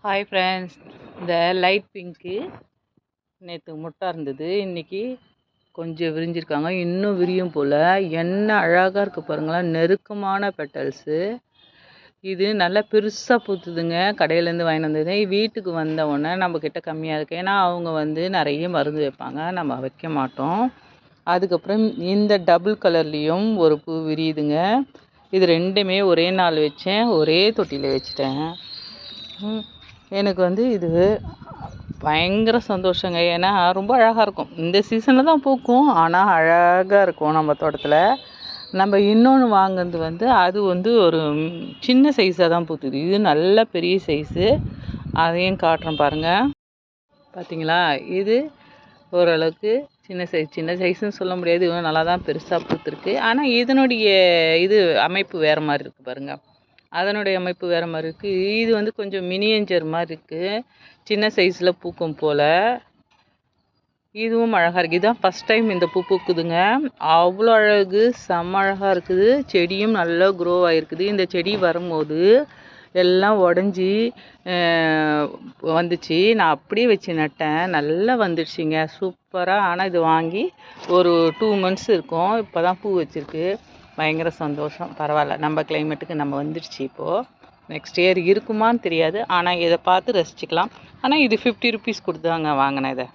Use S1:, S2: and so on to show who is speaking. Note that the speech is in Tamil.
S1: ஹாய் ஃப்ரெண்ட்ஸ், இந்த லைட் பிங்க்கு நேற்று முட்டை இருந்தது, இன்றைக்கி கொஞ்சம் விரிஞ்சிருக்காங்க, இன்னும் விரியும் போல். என்ன அழகாக இருக்குது பாருங்களேன், நெருக்கமான பெட்டல்ஸு. இது நல்லா பெருசாக பூத்துதுங்க. கடையிலேருந்து வாங்கிட்டு வந்தது. வீட்டுக்கு வந்த உடனே நம்மக்கிட்ட கம்மியாக இருக்குது, ஏன்னா அவங்க வந்து நிறைய மருந்து வைப்பாங்க, நம்ம வைக்க மாட்டோம். அதுக்கப்புறம் இந்த டபுள் கலர்லேயும் ஒரு பூ விரியுதுங்க. இது ரெண்டுமே ஒரே நாள் வச்சேன், ஒரே தொட்டியில் வச்சுட்டேன். எனக்கு வந்து இது பயங்கர சந்தோஷங்க. ஏன்னா ரொம்ப அழகாக இருக்கும். இந்த சீசனில் தான் பூக்கும், ஆனால் அழகாக இருக்கும் நம்ம தோட்டத்தில். நம்ம இன்னொன்று வாங்குறது வந்து அது வந்து ஒரு சின்ன சைஸாக தான் பூத்துது. இது நல்ல பெரிய சைஸு. அதையும் காட்டுறேன் பாருங்கள். பார்த்தீங்களா, இது ஓரளவுக்கு சின்ன சைஸ்ன்னு சொல்ல முடியாது, இன்னும் நல்லா தான் பெருசாக பூத்துருக்கு. ஆனால் இதனுடைய அமைப்பு வேறு மாதிரி இருக்குது பாருங்கள். அதனுடைய அமைப்பு வேறு மாதிரி இருக்குது. இது வந்து கொஞ்சம் மினியேச்சர் மாதிரி இருக்குது, சின்ன சைஸில் பூக்கும் போல். இதுவும் அழகாக இருக்குது. இதுதான் ஃபஸ்ட் டைம் இந்த பூ பூக்குதுங்க. அவ்வளோ அழகு, செம்ம அழகாக இருக்குது. செடியும் நல்லா க்ரோ ஆகிருக்குது. இந்த செடி வரும்போது எல்லாம் உடஞ்சி வந்துச்சு. நான் அப்படியே வச்சு நட்டேன், நல்லா வந்துடுச்சிங்க, சூப்பராக. ஆனால் இது வாங்கி ஒரு 2 months இருக்கும், இப்போ தான் பூ வச்சுருக்கு. பயங்கர சந்தோஷம். பரவாயில்ல, நம்ம கிளைமேட்டுக்கு நம்ம வந்துடுச்சு. இப்போது நெக்ஸ்ட் இயர் இருக்குமான்னு தெரியாது, ஆனால் இதை பார்த்து ரசிச்சுக்கலாம். ஆனால் இது 50 rupees கொடுத்தாங்க வாங்கினேன் இதை.